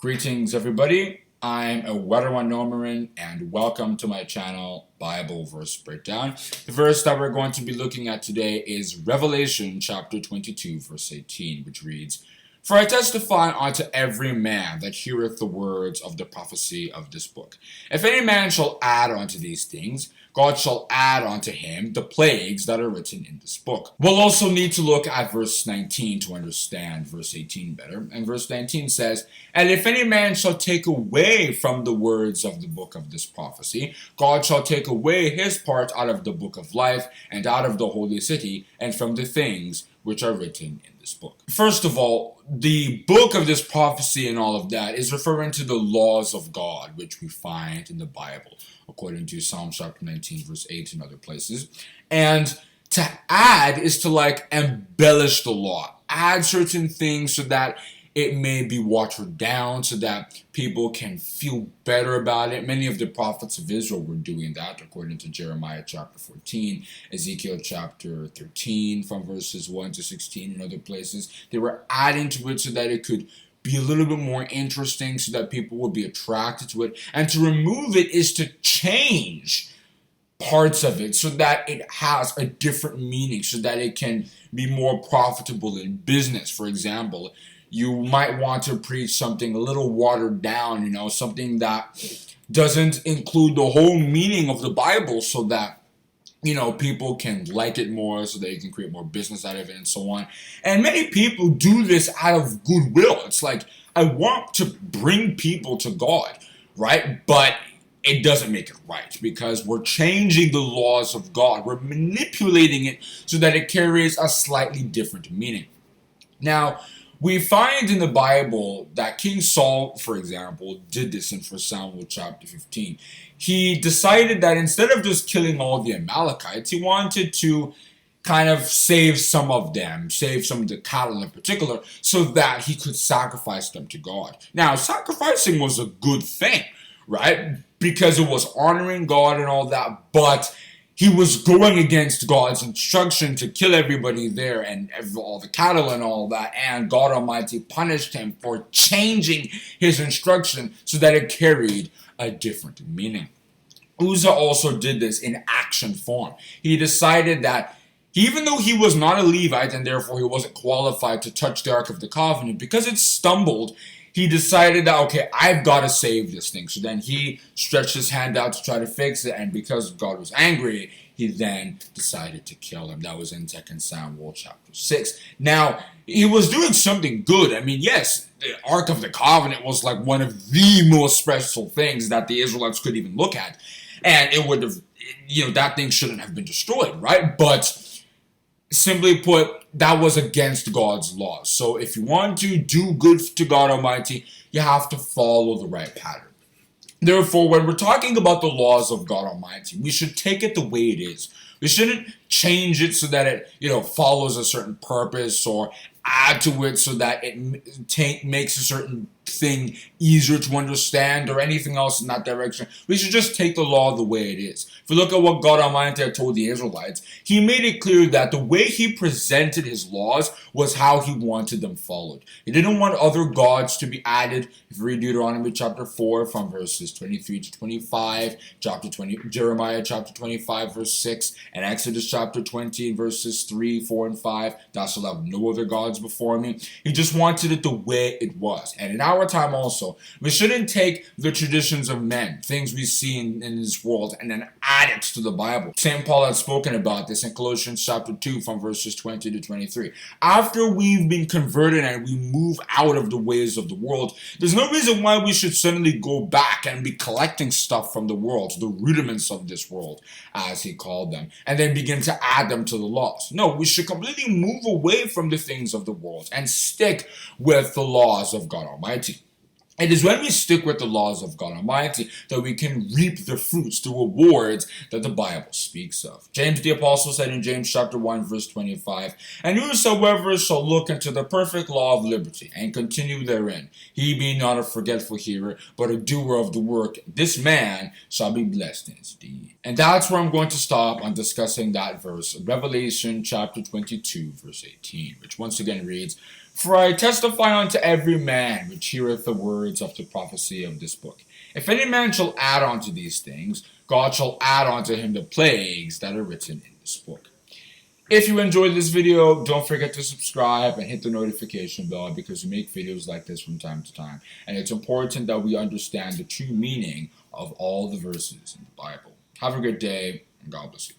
Greetings, everybody. I'm Ewaenruwa Nomaren, and welcome to my channel, Bible Verse Breakdown. The verse that we're going to be looking at today is Revelation chapter 22, verse 18, which reads, "For I testify unto every man that heareth the words of the prophecy of this book. If any man shall add unto these things, God shall add unto him the plagues that are written in this book." We'll also need to look at verse 19 to understand verse 18 better. And verse 19 says, "And if any man shall take away from the words of the book of this prophecy, God shall take away his part out of the book of life, and out of the holy city, and from the things which are written in this book." First of all, the book of this prophecy and all of that is referring to the laws of God, which we find in the Bible, according to Psalm chapter 19, verse 8 and other places. And to add is to embellish the law, add certain things so that it may be watered down, so that people can feel better about it. Many of the prophets of Israel were doing that, according to Jeremiah chapter 14, Ezekiel chapter 13, from verses 1 to 16, and other places. They were adding to it so that it could be a little bit more interesting, so that people would be attracted to it. And to remove it is to change parts of it so that it has a different meaning, so that it can be more profitable in business. For example, you might want to preach something a little watered down, something that doesn't include the whole meaning of the Bible, so that people can like it more, so they can create more business out of it, and so on. And many people do this out of goodwill. It's like, I want to bring people to God, right? But it doesn't make it right, because we're changing the laws of God. We're manipulating it so that it carries a slightly different meaning. Now, we find in the Bible that King Saul, for example, did this in 1 Samuel chapter 15. He decided that instead of just killing all the Amalekites, he wanted to kind of save some of them, save some of the cattle in particular, so that he could sacrifice them to God. Now, sacrificing was a good thing, right? Because it was honoring God and all that, but he was going against God's instruction to kill everybody there and all the cattle and all that, and God Almighty punished him for changing his instruction so that it carried a different meaning. Uzzah also did this in action form. He decided that even though he was not a Levite and therefore he wasn't qualified to touch the Ark of the Covenant, because it stumbled, he decided that, okay, I've got to save this thing. So then he stretched his hand out to try to fix it, and because God was angry, he then decided to kill him. That was in 2 Samuel chapter 6. Now, he was doing something good. I mean, yes, the Ark of the Covenant was like one of the most special things that the Israelites could even look at. And it would have, that thing shouldn't have been destroyed, right? But simply put, that was against God's laws. So if you want to do good to God Almighty, you have to follow the right pattern. Therefore, when we're talking about the laws of God Almighty, we should take it the way it is. We shouldn't change it so that it, follows a certain purpose, or add to it so that it makes a certain thing easier to understand, or anything else in that direction. We should just take the law the way it is. If we look at what God Almighty had told the Israelites, he made it clear that the way he presented his laws was how he wanted them followed. He didn't want other gods to be added. If you read Deuteronomy chapter 4 from verses 23 to 25, Jeremiah chapter 25 verse 6, and Exodus chapter 20 verses 3, 4, and 5, "Thou shalt have no other gods before me." He just wanted it the way it was. And in our time also, we shouldn't take the traditions of men, things we see in this world, and then add it to the Bible. St. Paul had spoken about this in Colossians chapter 2 from verses 20 to 23. After we've been converted and we move out of the ways of the world, there's no reason why we should suddenly go back and be collecting stuff from the world, the rudiments of this world, as he called them, and then begin to add them to the laws. No, we should completely move away from the things of the world and stick with the laws of God Almighty. It is when we stick with the laws of God Almighty that we can reap the fruits, the rewards that the Bible speaks of. James the Apostle said in James chapter 1 verse 25, "And whosoever shall look into the perfect law of liberty and continue therein, he be not a forgetful hearer, but a doer of the work, this man shall be blessed in his deed." And that's where I'm going to stop on discussing that verse, Revelation chapter 22 verse 18, which once again reads, For I testify unto every man which heareth the words of the prophecy of this book. If any man shall add unto these things, God shall add unto him the plagues that are written in this book. If you enjoyed this video, don't forget to subscribe and hit the notification bell because we make videos like this from time to time. And it's important that we understand the true meaning of all the verses in the Bible. Have a good day, and God bless you.